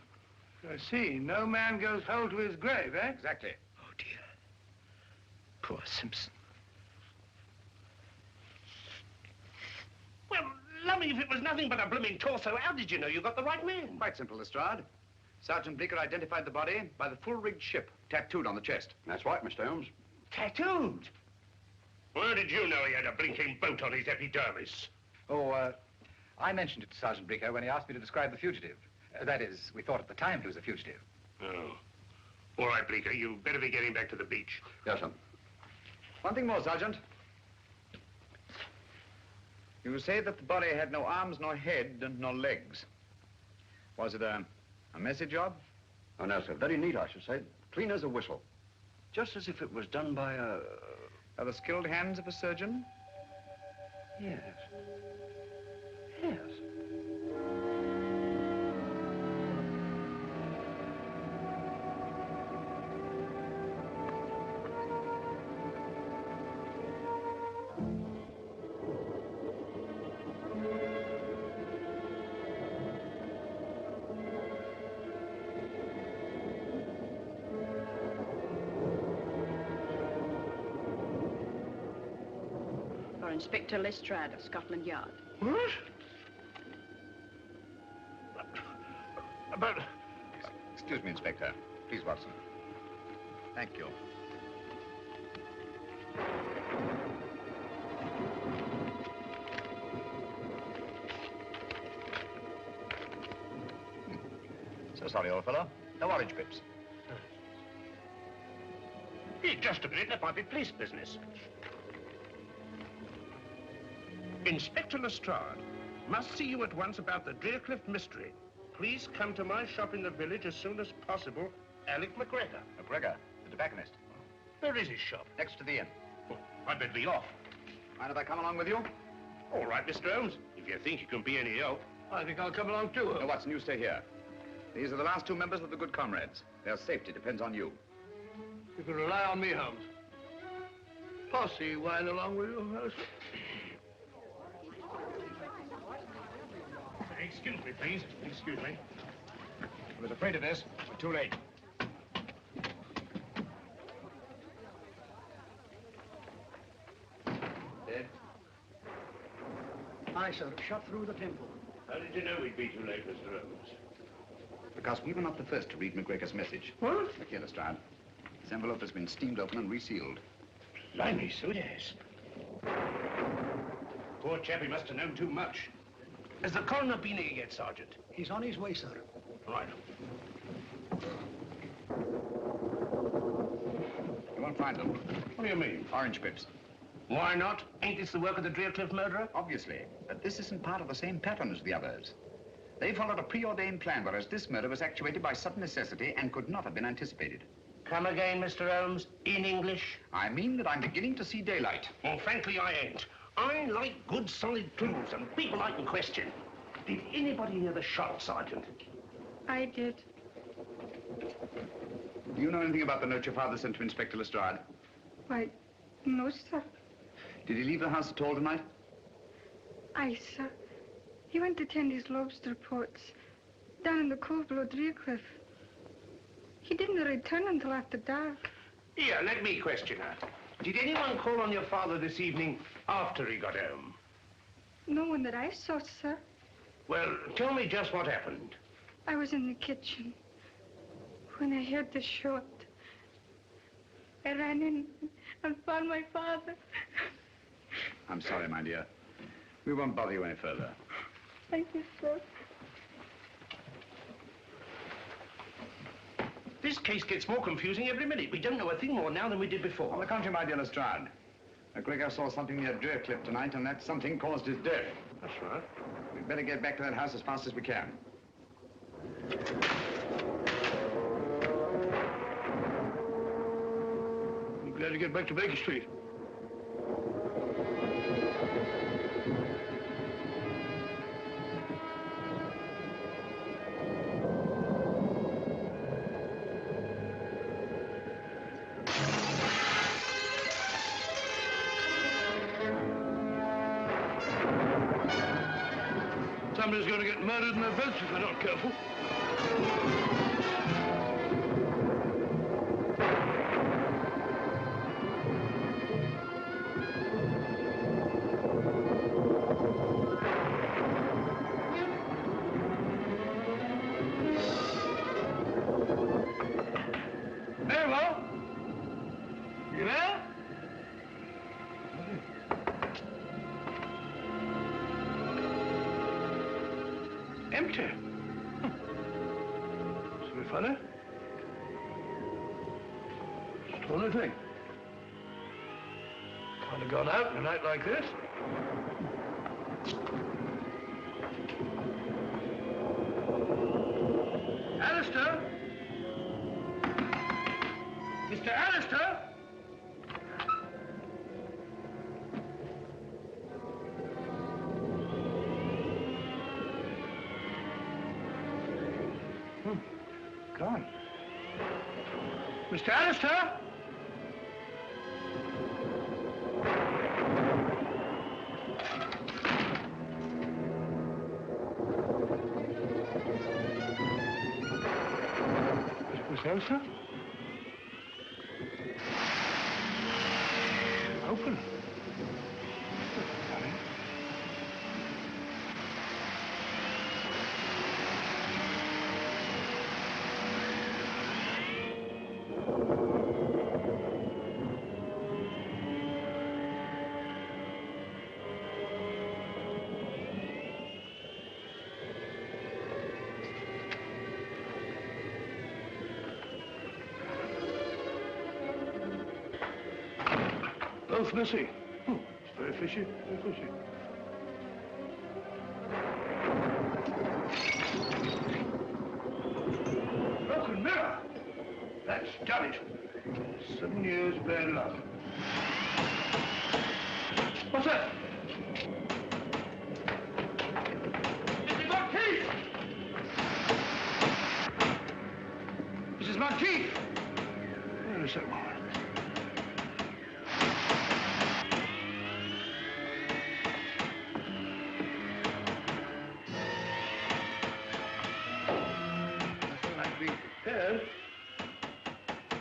I see. No man goes whole to his grave, eh? Exactly. Oh, dear. Poor Simpson. Well, Lummy, if it was nothing but a blooming torso, how did you know you got the right man? Quite simple, Lestrade. Sergeant Bleecker identified the body by the full-rigged ship, tattooed on the chest. That's right, Mr. Holmes. Tattooed? Where did you know he had a blinking boat on his epidermis? Oh, I mentioned it to Sergeant Bleecker when he asked me to describe the fugitive. That is, we thought at the time he was a fugitive. Oh. All right, Bleecker, you better be getting back to the beach. Yes, sir. One thing more, Sergeant. You say that the body had no arms, nor head, and no legs. Was it a messy job? Oh, no, sir. Very neat, I should say. Clean as a whistle. Just as if it was done by a... Are the skilled hands of a surgeon? Yes. Yes. Inspector Lestrade of Scotland Yard. What? But... Excuse me, Inspector. Please, Watson. Thank you. So sorry, old fellow. No orange pips. Hey, just a minute, that might be police business. Inspector Lestrade, must see you at once about the Drearcliff mystery. Please come to my shop in the village as soon as possible. Alec McGregor. McGregor, the tobacconist. Where is his shop? Next to the inn. Oh, I'd better be off. Mind if I come along with you? All right, Mr. Holmes. If you think you can be any help. I think I'll come along too. No, Watson, you stay here. These are the last two members of the Good Comrades. Their safety depends on you. You can rely on me, Holmes. Posse wine along with you, Alastair? Excuse me, please. Excuse me. I was afraid of this. We're too late. Dead? Aye, sir. Shot through the temple. How did you know we'd be too late, Mr. Holmes? Because we were not the first to read McGregor's message. What? Look here, Lestrade. This envelope has been steamed open and resealed. Blimey, so it has. Poor chap, he must have known too much. Has the coroner been here yet, Sergeant? He's on his way, sir. Right. You won't find them. What do you mean? Orange pips. Why not? Ain't this the work of the Drearcliff murderer? Obviously. But this isn't part of the same pattern as the others. They followed a preordained plan, whereas this murder was actuated by sudden necessity and could not have been anticipated. Come again, Mr. Holmes, in English. I mean that I'm beginning to see daylight. Well, frankly, I ain't. I like good, solid clues and people I can question. Did anybody hear the shot, Sergeant? I did. Do you know anything about the note your father sent to Inspector Lestrade? Why, no, sir. Did he leave the house at all tonight? Aye, sir. He went to tend his lobster pots down in the cove below Drearcliff. He didn't return until after dark. Here, let me question her. Did anyone call on your father this evening after he got home? No one that I saw, sir. Well, tell me just what happened. I was in the kitchen when I heard the shot. I ran in and found my father. I'm sorry, my dear. We won't bother you any further. Thank you, sir. This case gets more confusing every minute. We don't know a thing more now than we did before. On the contrary, my dear Lestrade. McGregor saw something near Drearcliff tonight, and that something caused his death. That's right. We'd better get back to that house as fast as we can. I'm glad to get back to Baker Street. Somebody's going to get murdered in their beds if they're not careful. empty. Very funny. Just the only thing. Can't have gone out in a night like this. Alastair? Mr. Alastair? Gone. Mr. Alastair? Mr. Alastair? Open. Both missing. It's very fishy, very fishy. Broken mirror. That's done it. 7 years bad luck. What's that? Mrs. Monteith! Mrs. Monteith! Wait a second.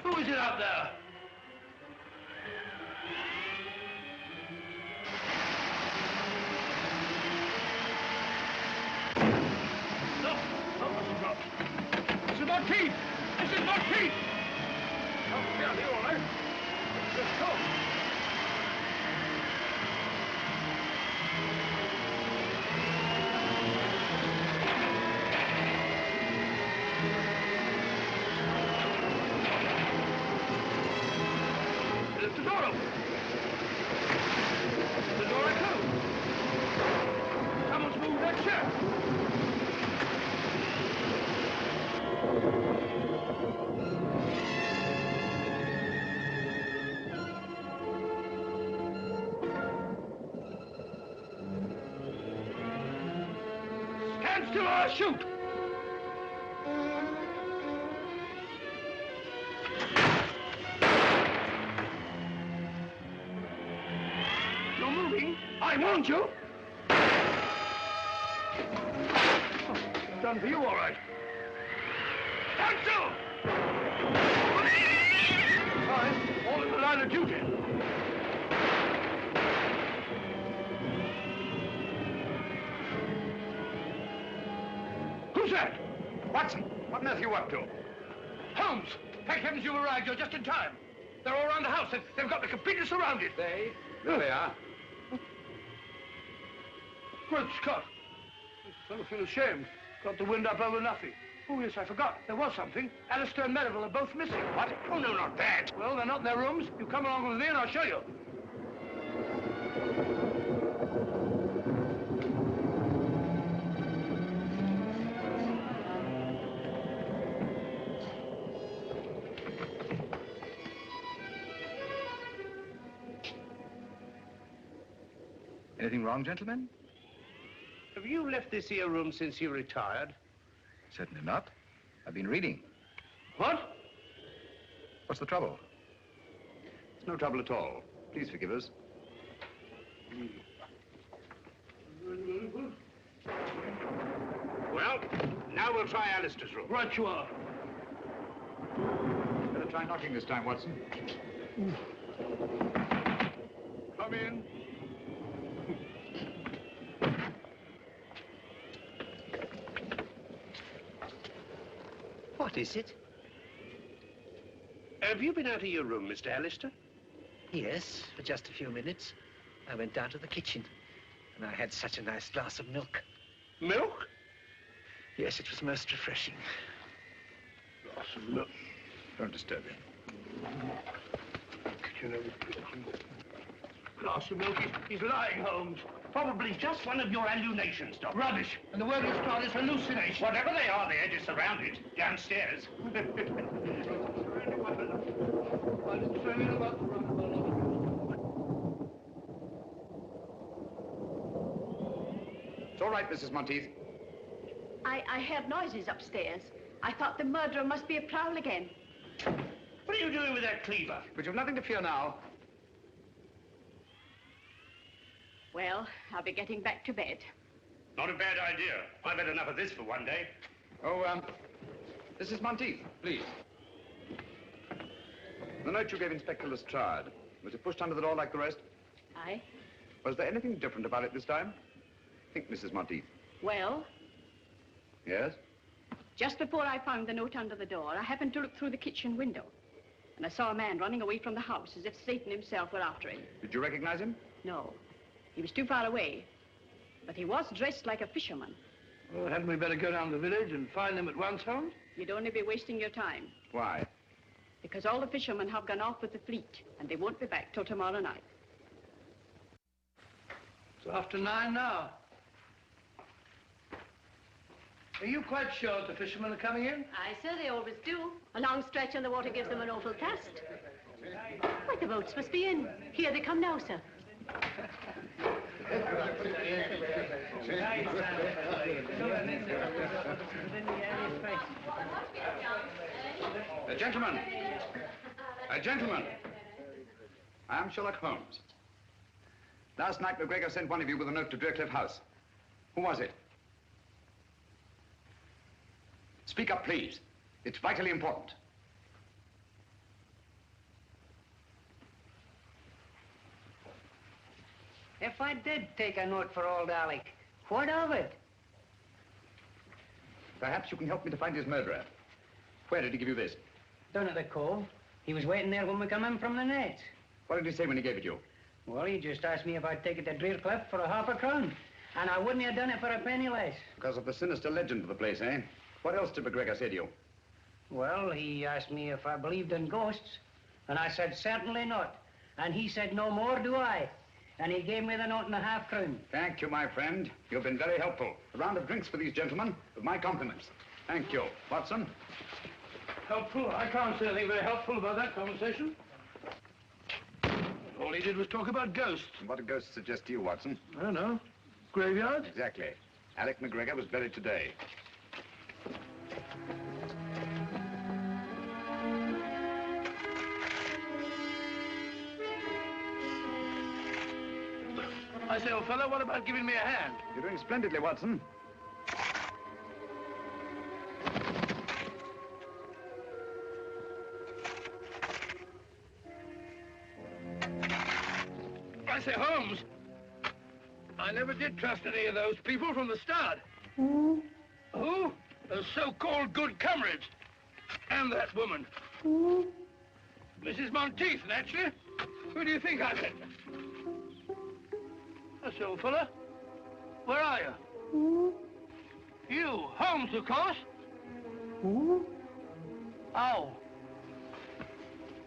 Who is it out there? No, Mrs. Monteith! Mrs. Monteith! Oh, yeah, they're all right. Let's go. The door open. The door I closed. Someone's moved that chair. Stand still or I'll shoot. I warned you. Oh, done for you, all right. Stand still! Fine, all in the line of duty. Who's that? Watson, what on earth are you up to? Holmes! Thank heavens you arrived. You're just in time. They're all around the house. They've got me completely surrounded. There they are. Great Scott! This fellow feels ashamed. Got the wind up over nothing. Oh, yes, I forgot. There was something. Alastair and Merivale are both missing. What? Oh, no, not that. Well, they're not in their rooms. You come along with me and I'll show you. Anything wrong, gentlemen? Have you left this here room since you retired? Certainly not. I've been reading. What? What's the trouble? It's no trouble at all. Please forgive us. Well, now we'll try Alastair's room. Right you are. Better try knocking this time, Watson. Come in. What is it? Have you been out of your room, Mr. Alastair? Yes, for just a few minutes. I went down to the kitchen, and I had such a nice glass of milk. Milk? Yes, it was most refreshing. Glass of milk. Don't disturb him. Glass of milk. He's lying, Holmes. Probably just one of your hallucinations, Doctor. Rubbish. And the word is called is hallucination. Whatever they are, they're just around it, downstairs. It's all right, Mrs. Monteith. I heard noises upstairs. I thought the murderer must be a prowl again. What are you doing with that cleaver? But you've nothing to fear now. Well, I'll be getting back to bed. Not a bad idea. I've had enough of this for one day. Oh, Mrs. Monteith, please. The note you gave Inspector Lestrade, was it pushed under the door like the rest? Aye. Was there anything different about it this time? Think, Mrs. Monteith. Well, Yes? just before I found the note under the door, I happened to look through the kitchen window. And I saw a man running away from the house as if Satan himself were after him. Did you recognize him? No, he was too far away. But he was dressed like a fisherman. Well, hadn't we better go down the village and find him at once, Holmes? You'd only be wasting your time. Why? Because all the fishermen have gone off with the fleet, and they won't be back till tomorrow night. It's after 9 now. Are you quite sure the fishermen are coming in? Aye, sir, they always do. A long stretch on the water gives them an awful cast. Why, the boats must be in. Here they come now, sir. Gentlemen. Gentlemen. I am Sherlock Holmes. Last night, McGregor sent one of you with a note to Draycliff House. Who was it? Speak up, please. It's vitally important. If I did take a note for old Alec, what of it? Perhaps you can help me to find his murderer. Where did he give you this? Down at the cove. He was waiting there when we come in from the net. What did he say when he gave it you? Well, he just asked me if I'd take it to Draycliff for £0.50. And I wouldn't have done it for a penny less. Because of the sinister legend of the place, eh? What else did McGregor say to you? Well, he asked me if I believed in ghosts. And I said, certainly not. And he said, no more do I. And he gave me the note and £0.50. Thank you, my friend. You've been very helpful. A round of drinks for these gentlemen, with my compliments. Thank you. Watson? Helpful? I can't say anything very helpful about that conversation. All he did was talk about ghosts. And what do ghosts suggest to you, Watson? I don't know. Graveyard? Exactly. Alec McGregor was buried today. I say, old fellow, what about giving me a hand? You're doing splendidly, Watson. I say, Holmes, I never did trust any of those people from the start. Who? Those so-called good comrades. And that woman. Mrs. Monteith, naturally. Who do you think I met? That's the old fella. Where are you? You, Holmes, of course. Oh.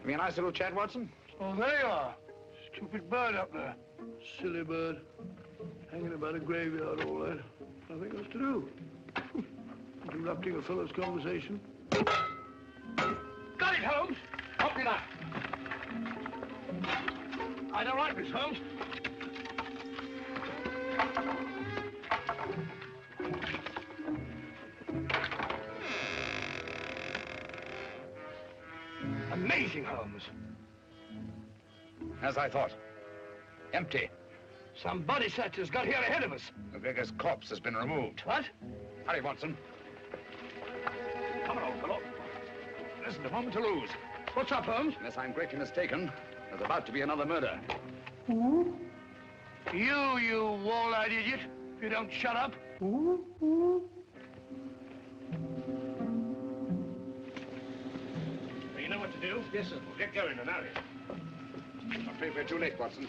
Have you a nice little chat, Watson? Oh, there you are. Stupid bird up there. Silly bird. Hanging about a graveyard all night. Nothing else to do. Interrupting a fellow's conversation. Got it, Holmes. Help you that. I don't like this, Holmes. Amazing, Holmes. As I thought. Empty. Some body snatchers got here ahead of us. McGregor's corpse has been removed. What? Hurry, Watson. Come on, old fellow. There isn't a moment to lose. What's up, Holmes? Unless I'm greatly mistaken, there's about to be another murder. You wall-eyed idiot. If you don't shut up. You know what to do? Yes, sir. Well, get going and hurry. I'm afraid we're too late, Watson.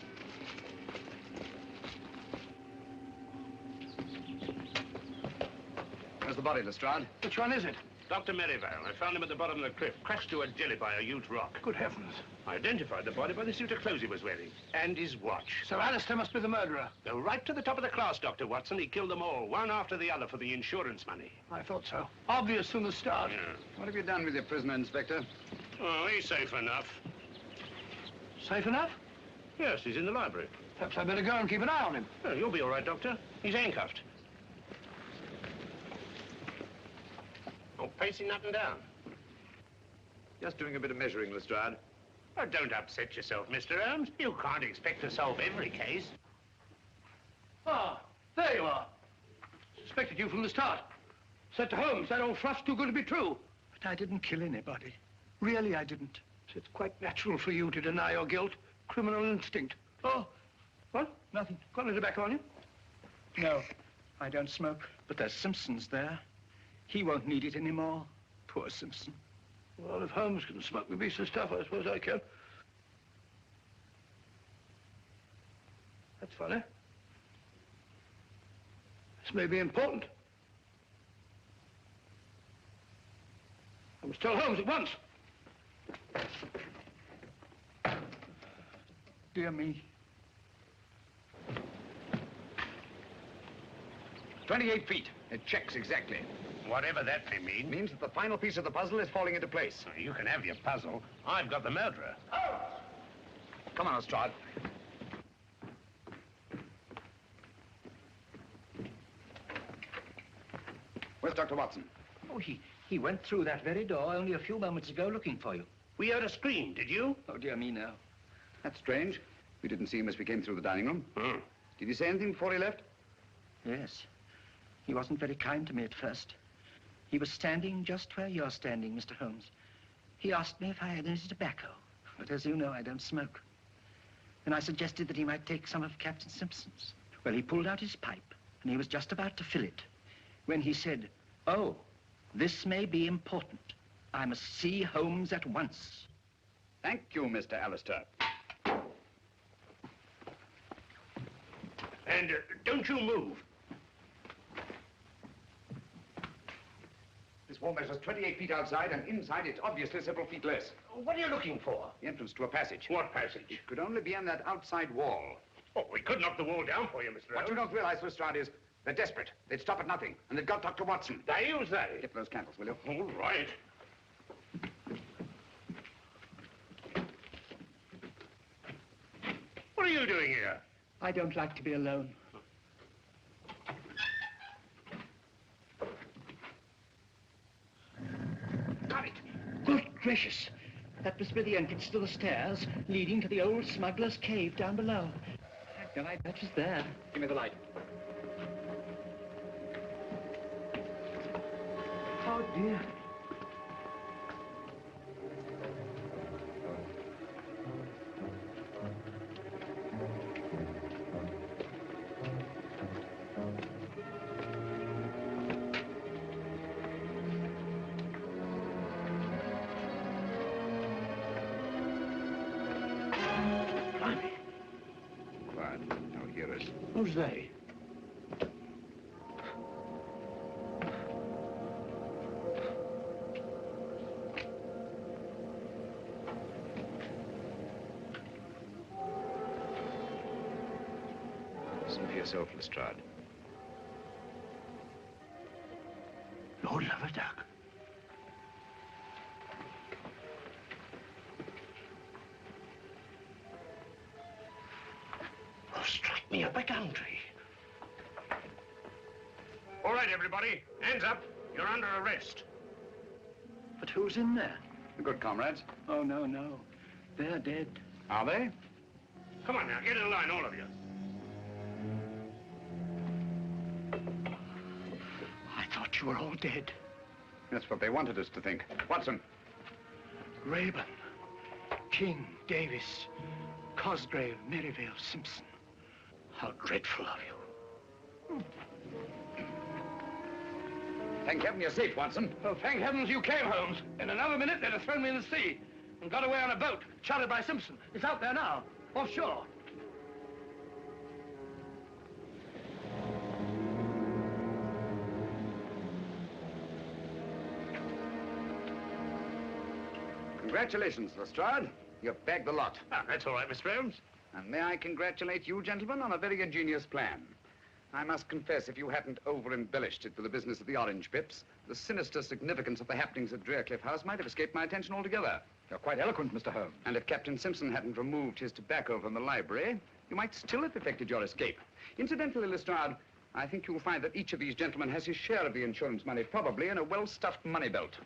There's the body, Lestrade? Which one is it? Dr. Merivale. I found him at the bottom of the cliff, crashed to a jelly by a huge rock. Good heavens. I identified the body by the suit of clothes he was wearing. And his watch. So Alastair must be the murderer. Go right to the top of the class, Dr. Watson. He killed them all, one after the other, for the insurance money. I thought so. Obvious from the start. Yeah. What have you done with your prisoner, Inspector? Oh, he's safe enough. Safe enough? Yes, he's in the library. Perhaps I'd better go and keep an eye on him. Oh, you'll be all right, Doctor. He's handcuffed. Oh, pacing up and down. Just doing a bit of measuring, Lestrade. Oh, don't upset yourself, Mr. Holmes. You can't expect to solve every case. Ah, there you are. Suspected you from the start. Said to Holmes, that old fluff's too good to be true. But I didn't kill anybody. Really, I didn't. It's quite natural for you to deny your guilt. Criminal instinct. Oh, what? Nothing. Got any tobacco on you? No, I don't smoke. But there's Simpson's there. He won't need it anymore. Poor Simpson. Well, if Holmes can smoke me piece of stuff, I suppose I can. That's funny. This may be important. I must tell Holmes at once. Dear me. 28 feet. It checks exactly. Whatever that may mean. Means that the final piece of the puzzle is falling into place. You can have your puzzle. I've got the murderer. Come on, Lestrade. Where's Dr. Watson? Oh, he went through that very door only a few moments ago looking for you. We heard a scream, did you? Oh, dear me, no. That's strange. We didn't see him as we came through the dining room. Hmm. Did he say anything before he left? Yes. He wasn't very kind to me at first. He was standing just where you're standing, Mr. Holmes. He asked me if I had any tobacco, but as you know, I don't smoke. Then I suggested that he might take some of Captain Simpson's. Well, he pulled out his pipe, and he was just about to fill it, when he said, "Oh, this may be important. I must see Holmes at once." Thank you, Mr. Alastair. And don't you move. This wall measures 28 feet outside, and inside it's obviously several feet less. What are you looking for? The entrance to a passage. What passage? It could only be on that outside wall. Oh, we could knock the wall down for you, Mr. What Holmes. you don't realize, Lestrade, is they're desperate. They'd stop at nothing, and they've got Dr. Watson. They use that. Get those candles, will you? All right. What are you doing here? I don't like to be alone. Got it. Good gracious. That must be the entrance to the stairs leading to the old smuggler's cave down below. No, that was there. Give me the light. Oh, dear. Quiet. Don't hear us. Who's they? Listen for yourself, Lestrade. Lord love a duck. Oh, strike me up a country. All right, everybody. Hands up. You're under arrest. But who's in there? The Good Comrades. Oh, no, no. They're dead. Are they? Come on now, get in line, all of you. I thought you were all dead. That's what they wanted us to think. Watson. Rayburn, King, Davis, Cosgrave, Merivale, Simpson. How dreadful of you. Thank heaven you're safe, Watson. Oh, thank heavens you came, Holmes. In another minute, they'd have thrown me in the sea and got away on a boat, chartered by Simpson. It's out there now, offshore. Congratulations, Lestrade. You've bagged the lot. Ah, that's all right, Mr. Holmes. And may I congratulate you, gentlemen, on a very ingenious plan. I must confess, if you hadn't over-embellished it with the business of the orange pips, the sinister significance of the happenings at Drearcliff House might have escaped my attention altogether. You're quite eloquent, Mr. Holmes. And if Captain Simpson hadn't removed his tobacco from the library, you might still have effected your escape. Incidentally, Lestrade, I think you'll find that each of these gentlemen has his share of the insurance money, probably in a well-stuffed money belt.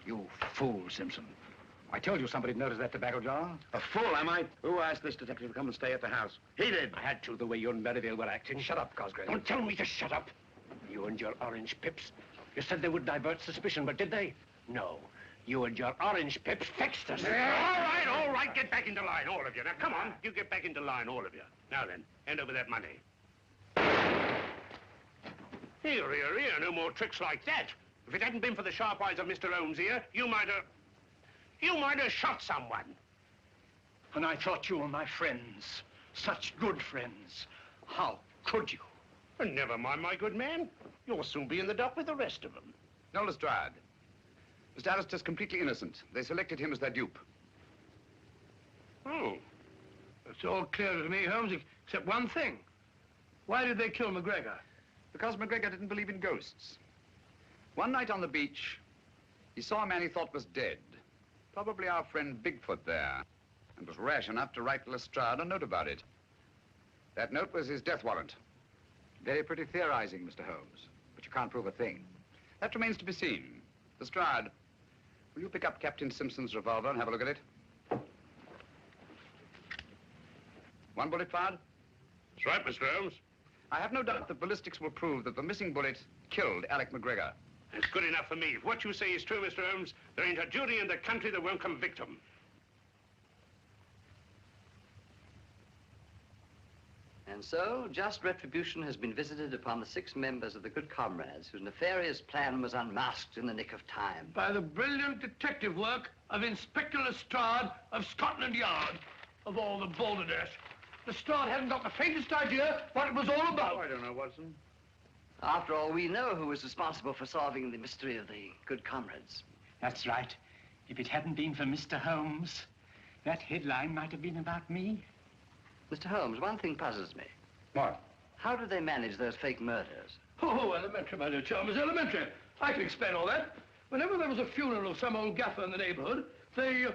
You fool, Simpson. I told you somebody'd noticed that tobacco jar. A fool, am I? Who asked this detective to come and stay at the house? He did. I had to, the way you and Merivale were acting. Shut up, Cosgrave. Don't tell me to shut up. You and your orange pips. You said they would divert suspicion, but did they? No. You and your orange pips fixed us. All right, get back into line, all of you. Now, come on, you get back into line, all of you. Now then, hand over that money. Here, no more tricks like that. If it hadn't been for the sharp eyes of Mr. Holmes here, you might have shot someone. And I thought you were my friends. Such good friends. How could you? And never mind, my good man. You'll soon be in the dock with the rest of them. No, Lestrade. Mr. Alastair's completely innocent. They selected him as their dupe. Oh. It's all clear to me, Holmes, except one thing. Why did they kill McGregor? Because McGregor didn't believe in ghosts. One night on the beach, he saw a man he thought was dead. Probably our friend Bigfoot there. And was rash enough to write Lestrade a note about it. That note was his death warrant. Very pretty theorizing, Mr. Holmes. But you can't prove a thing. That remains to be seen. Lestrade, will you pick up Captain Simpson's revolver and have a look at it? One bullet fired? That's right, Mr. Holmes. I have no doubt that ballistics will prove that the missing bullet killed Alec McGregor. It's good enough for me. If what you say is true, Mr. Holmes, there ain't a jury in the country that won't convict him. And so, just retribution has been visited upon the 6 members of the Good Comrades, whose nefarious plan was unmasked in the nick of time. By the brilliant detective work of Inspector Lestrade of Scotland Yard. Of all the balderdash. Lestrade hadn't got the faintest idea what it was all about. Oh, I don't know, Watson. After all, we know who was responsible for solving the mystery of the Good Comrades. That's right. If it hadn't been for Mr. Holmes, that headline might have been about me. Mr. Holmes, one thing puzzles me. What? How did they manage those fake murders? Oh, elementary, my dear Chalmers, elementary. I can explain all that. Whenever there was a funeral of some old gaffer in the neighborhood, they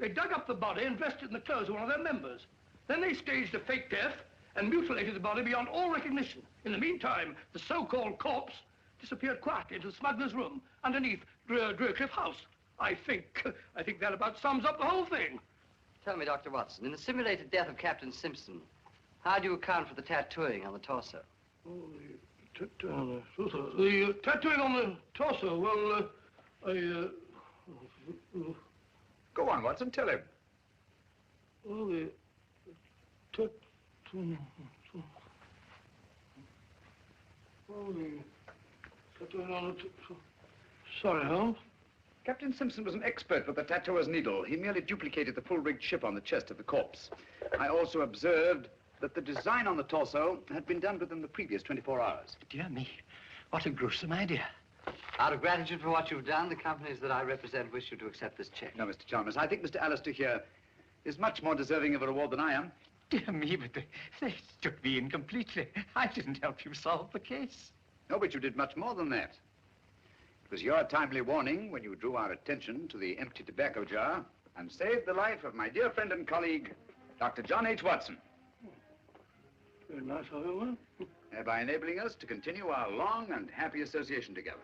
dug up the body and dressed it in the clothes of one of their members. Then they staged a fake death and mutilated the body beyond all recognition. In the meantime, the so-called corpse disappeared quietly into the smuggler's room underneath Drearcliff House. I think that about sums up the whole thing. Tell me, Dr. Watson, in the simulated death of Captain Simpson, how do you account for the tattooing on the torso? Oh, the tattooing on the torso, well, Go on, Watson, tell him. well, the tattooing on the sorry, Holmes. Captain Simpson was an expert with the tattooer's needle. He merely duplicated the full-rigged ship on the chest of the corpse. I also observed that the design on the torso had been done within the previous 24 hours. Dear me, what a gruesome idea. Out of gratitude for what you've done, the companies that I represent wish you to accept this check. No, Mr. Chalmers, I think Mr. Alastair here is much more deserving of a reward than I am. Dear me, but they took me in completely. I didn't help you solve the case. No, but you did much more than that. It was your timely warning when you drew our attention to the empty tobacco jar and saved the life of my dear friend and colleague, Dr. John H. Watson. Very nice of you, Thereby enabling us to continue our long and happy association together.